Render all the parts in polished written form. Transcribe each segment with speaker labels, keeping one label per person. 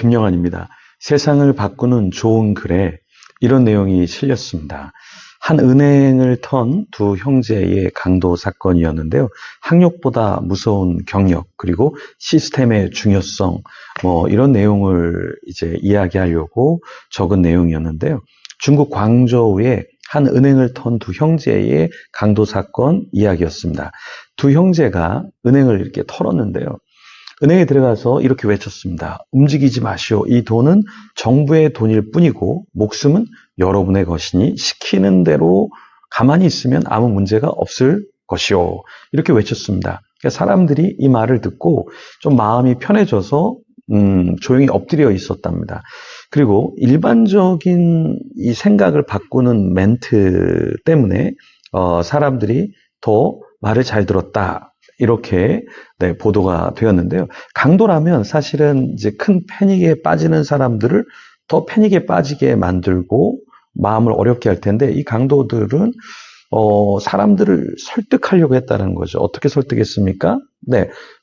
Speaker 1: 김영환입니다. 세상을 바꾸는 좋은 글에 이런 내용이 실렸습니다. 한 은행을 턴 두 형제의 강도 사건이었는데요. 학력보다 무서운 경력, 그리고 시스템의 중요성, 이런 내용을 이제 이야기하려고 적은 내용이었는데요. 중국 광저우의 한 은행을 턴 두 형제의 강도 사건 이야기였습니다. 두 형제가 은행을 이렇게 털었는데요. 은행에 들어가서 이렇게 외쳤습니다. 움직이지 마시오. 이 돈은 정부의 돈일 뿐이고 목숨은 여러분의 것이니 시키는 대로 가만히 있으면 아무 문제가 없을 것이오. 이렇게 외쳤습니다. 그러니까 사람들이 이 말을 듣고 좀 마음이 편해져서 조용히 엎드려 있었답니다. 그리고 일반적인 이 생각을 바꾸는 멘트 때문에 사람들이 더 말을 잘 들었다. 이렇게 보도가 되었는데요. 강도라면 사실은 이제 큰 패닉에 빠지는 사람들을 더 패닉에 빠지게 만들고 마음을 어렵게 할 텐데, 이 강도들은 사람들을 설득하려고 했다는 거죠. 어떻게 설득했습니까?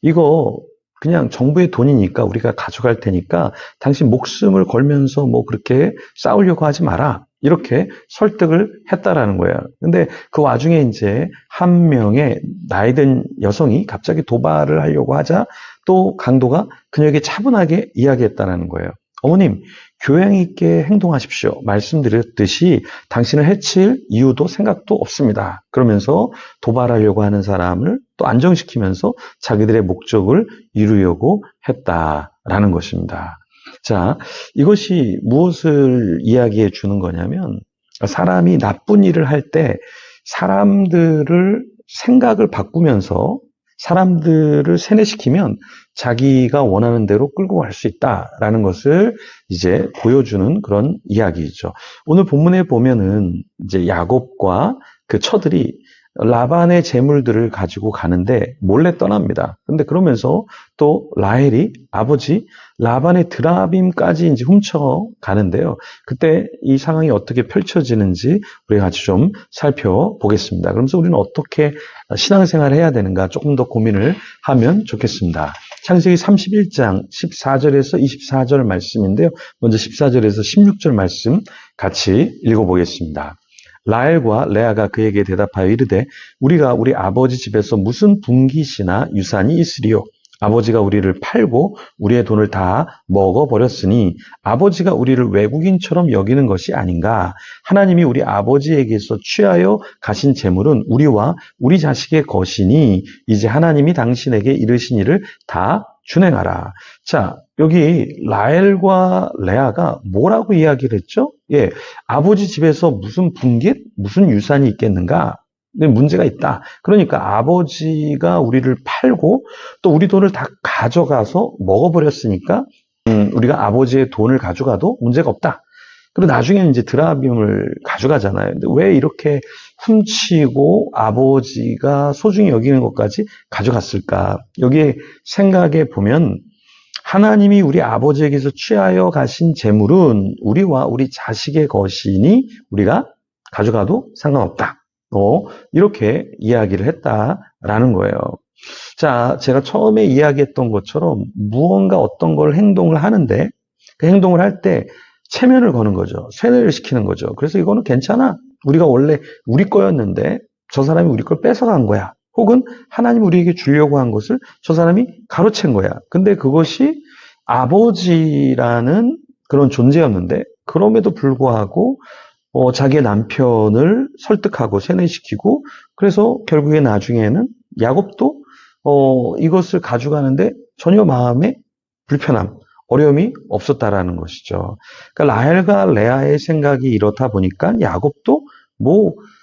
Speaker 1: 이거 그냥 정부의 돈이니까 우리가 가져갈 테니까 당신 목숨을 걸면서 그렇게 싸우려고 하지 마라. 이렇게 설득을 했다라는 거예요. 근데 그 와중에 이제 한 명의 나이든 여성이 갑자기 도발을 하려고 하자 또 강도가 그녀에게 차분하게 이야기했다라는 거예요. 어머님, 교양 있게 행동하십시오. 말씀드렸듯이 당신을 해칠 이유도 생각도 없습니다. 그러면서 도발하려고 하는 사람을 또 안정시키면서 자기들의 목적을 이루려고 했다라는 것입니다. 자, 이것이 무엇을 이야기해 주는 거냐면, 사람이 나쁜 일을 할 때 사람들을 생각을 바꾸면서 사람들을 세뇌시키면 자기가 원하는 대로 끌고 갈 수 있다라는 것을 이제 보여주는 그런 이야기죠. 오늘 본문에 보면은 이제 야곱과 그 처들이 라반의 재물들을 가지고 가는데 몰래 떠납니다. 근데 그러면서 또 라헬이 아버지 라반의 드라빔까지 이제 훔쳐 가는데요. 그때 이 상황이 어떻게 펼쳐지는지 우리가 같이 좀 살펴보겠습니다. 그러면서 우리는 어떻게 신앙생활을 해야 되는가 조금 더 고민을 하면 좋겠습니다. 창세기 31장 14절에서 24절 말씀인데요. 먼저 14절에서 16절 말씀 같이 읽어보겠습니다. 라헬과 레아가 그에게 대답하여 이르되 우리가 우리 아버지 집에서 무슨 분깃이나 유산이 있으리요? 아버지가 우리를 팔고 우리의 돈을 다 먹어버렸으니 아버지가 우리를 외국인처럼 여기는 것이 아닌가? 하나님이 우리 아버지에게서 취하여 가신 재물은 우리와 우리 자식의 것이니 이제 하나님이 당신에게 이르신 일을 다 준행하라. 자, 여기 라헬과 레아가 뭐라고 이야기를 했죠? 아버지 집에서 무슨 분깃, 무슨 유산이 있겠는가? 근데 문제가 있다. 그러니까 아버지가 우리를 팔고 또 우리 돈을 다 가져가서 먹어버렸으니까 우리가 아버지의 돈을 가져가도 문제가 없다. 그리고 나중에는 이제 드라빔을 가져가잖아요. 근데 왜 이렇게 훔치고 아버지가 소중히 여기는 것까지 가져갔을까? 여기에 생각해 보면 하나님이 우리 아버지에게서 취하여 가신 재물은 우리와 우리 자식의 것이니 우리가 가져가도 상관없다. 이렇게 이야기를 했다라는 거예요. 자, 제가 처음에 이야기했던 것처럼 무언가 어떤 걸 행동을 하는데 그 행동을 할 때 체면을 거는 거죠. 세뇌를 시키는 거죠. 그래서 이거는 괜찮아. 우리가 원래 우리 거였는데 저 사람이 우리 걸 뺏어간 거야. 혹은 하나님 우리에게 주려고 한 것을 저 사람이 가로챈 거야. 근데 그것이 아버지라는 그런 존재였는데 그럼에도 불구하고 자기의 남편을 설득하고 세뇌시키고 그래서 결국에 나중에는 야곱도 이것을 가져가는데 전혀 마음에 불편함, 어려움이 없었다라는 것이죠. 그러니까 라헬과 레아의 생각이 이렇다 보니까 야곱도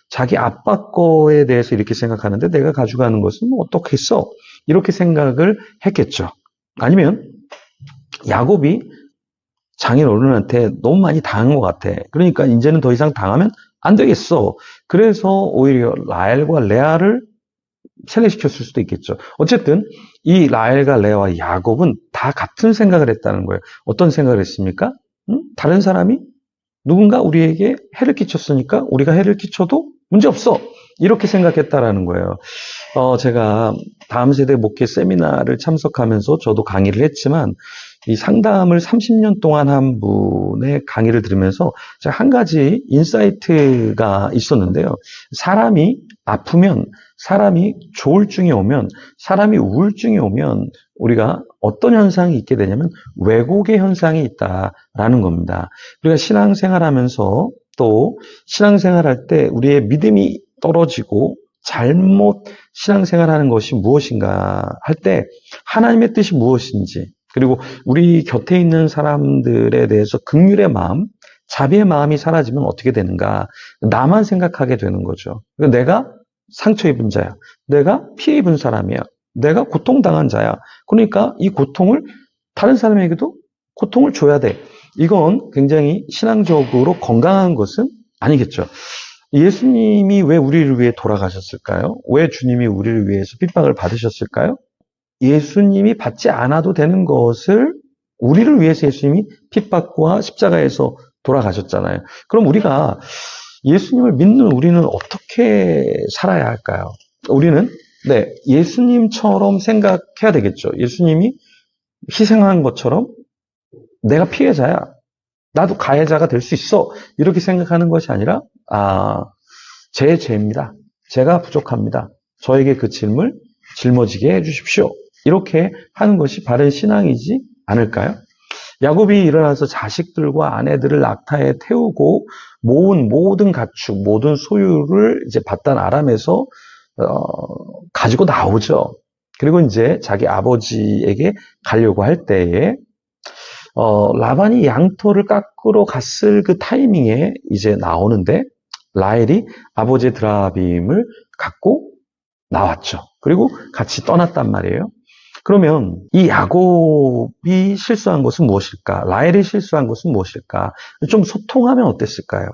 Speaker 1: 자기 아빠 거에 대해서 이렇게 생각하는데 내가 가져가는 것은 어떻겠어? 이렇게 생각을 했겠죠. 아니면 야곱이 장인 어른한테 너무 많이 당한 것 같아. 그러니까 이제는 더 이상 당하면 안 되겠어. 그래서 오히려 라헬과 레아를 세뇌시켰을 수도 있겠죠. 어쨌든 이 라헬과 레아와 야곱은 다 같은 생각을 했다는 거예요. 어떤 생각을 했습니까? 다른 사람이 누군가 우리에게 해를 끼쳤으니까 우리가 해를 끼쳐도 문제없어. 이렇게 생각했다라는 거예요. 제가 다음 세대 목회 세미나를 참석하면서 저도 강의를 했지만 이 상담을 30년 동안 한 분의 강의를 들으면서 제가 한 가지 인사이트가 있었는데요. 사람이 아프면, 사람이 조울증이 오면, 사람이 우울증이 오면 우리가 어떤 현상이 있게 되냐면 왜곡의 현상이 있다라는 겁니다. 우리가 신앙생활하면서 또 신앙생활할 때 우리의 믿음이 떨어지고 잘못 신앙생활하는 것이 무엇인가 할 때 하나님의 뜻이 무엇인지, 그리고 우리 곁에 있는 사람들에 대해서 긍휼의 마음, 자비의 마음이 사라지면 어떻게 되는가? 나만 생각하게 되는 거죠. 내가 상처 입은 자야. 내가 피해 입은 사람이야. 내가 고통당한 자야. 그러니까 이 고통을 다른 사람에게도 고통을 줘야 돼. 이건 굉장히 신앙적으로 건강한 것은 아니겠죠. 예수님이 왜 우리를 위해 돌아가셨을까요? 왜 주님이 우리를 위해서 핍박을 받으셨을까요? 예수님이 받지 않아도 되는 것을 우리를 위해서 예수님이 핍박과 십자가에서 돌아가셨잖아요. 그럼 우리가 예수님을 믿는 우리는 어떻게 살아야 할까요? 우리는 예수님처럼 생각해야 되겠죠. 예수님이 희생한 것처럼 내가 피해자야. 나도 가해자가 될 수 있어. 이렇게 생각하는 것이 아니라 제 죄입니다. 제가 부족합니다. 저에게 그 짐을 짊어지게 해주십시오. 이렇게 하는 것이 바른 신앙이지 않을까요? 야곱이 일어나서 자식들과 아내들을 낙타에 태우고 모은 모든 가축, 모든 소유를 이제 바단 아람에서 가지고 나오죠. 그리고 이제 자기 아버지에게 가려고 할 때에 라반이 양털을 깎으러 갔을 그 타이밍에 이제 나오는데 라헬이 아버지의 드라빔을 갖고 나왔죠. 그리고 같이 떠났단 말이에요. 그러면 이 야곱이 실수한 것은 무엇일까? 라헬이 실수한 것은 무엇일까? 좀 소통하면 어땠을까요?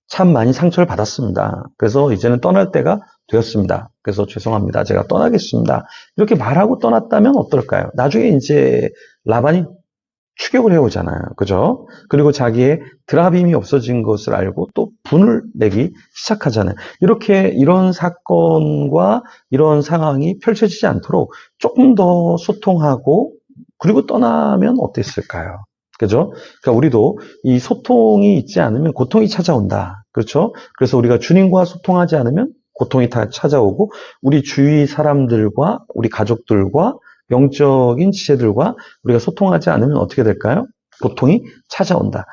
Speaker 1: 참 많이 상처를 받았습니다. 그래서 이제는 떠날 때가 되었습니다. 그래서 죄송합니다. 제가 떠나겠습니다. 이렇게 말하고 떠났다면 어떨까요? 나중에 이제 라반이 추격을 해오잖아요. 그죠? 그리고 자기의 드라빔이 없어진 것을 알고 또 분을 내기 시작하잖아요. 이런 사건과 이런 상황이 펼쳐지지 않도록 조금 더 소통하고 그리고 떠나면 어땠을까요? 그죠? 그러니까 우리도 이 소통이 있지 않으면 고통이 찾아온다. 그렇죠? 그래서 우리가 주님과 소통하지 않으면 고통이 다 찾아오고 우리 주위 사람들과 우리 가족들과 영적인 지체들과 우리가 소통하지 않으면 어떻게 될까요? 고통이 찾아온다.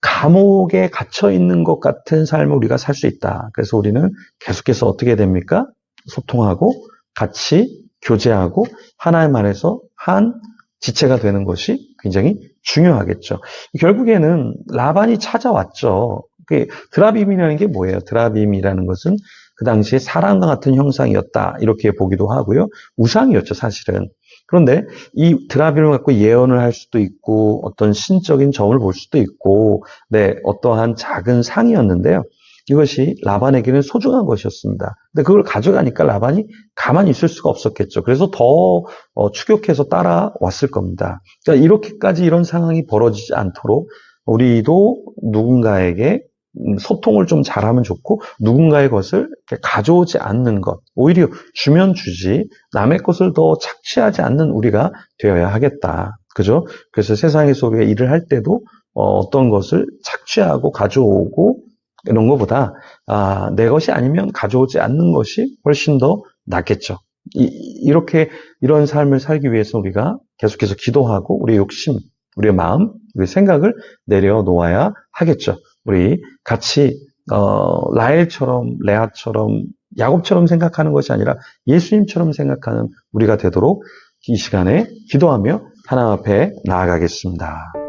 Speaker 1: 감옥에 gat혀 있는 것 같은 삶을 우리가 살 수 있다. 그래서 우리는 계속해서 어떻게 됩니까? 소통하고 같이 교제하고 하나님 안에서 한 지체가 되는 것이 굉장히 중요하겠죠. 결국에는 라반이 찾아왔죠. 드라빔이라는 게 뭐예요? 드라빔이라는 것은 그 당시에 사람과 같은 형상이었다. 이렇게 보기도 하고요. 우상이었죠, 사실은. 그런데 이 드라빔을 갖고 예언을 할 수도 있고 어떤 신적인 점을 볼 수도 있고 어떠한 작은 상이었는데요. 이것이 라반에게는 소중한 것이었습니다. 근데 그걸 가져가니까 라반이 가만히 있을 수가 없었겠죠. 그래서 더 추격해서 따라왔을 겁니다. 그러니까 이렇게까지 이런 상황이 벌어지지 않도록 우리도 누군가에게 소통을 좀 잘하면 좋고 누군가의 것을 가져오지 않는 것, 오히려 주면 주지 남의 것을 더 착취하지 않는 우리가 되어야 하겠다. 그죠? 그래서 세상에서 우리가 일을 할 때도 어떤 것을 착취하고 가져오고 이런 것보다 내 것이 아니면 가져오지 않는 것이 훨씬 더 낫겠죠. 이런 삶을 살기 위해서 우리가 계속해서 기도하고 우리의 욕심, 우리의 마음, 우리의 생각을 내려놓아야 하겠죠. 우리 같이 라헬처럼, 레아처럼, 야곱처럼 생각하는 것이 아니라 예수님처럼 생각하는 우리가 되도록 이 시간에 기도하며 하나님 앞에 나아가겠습니다.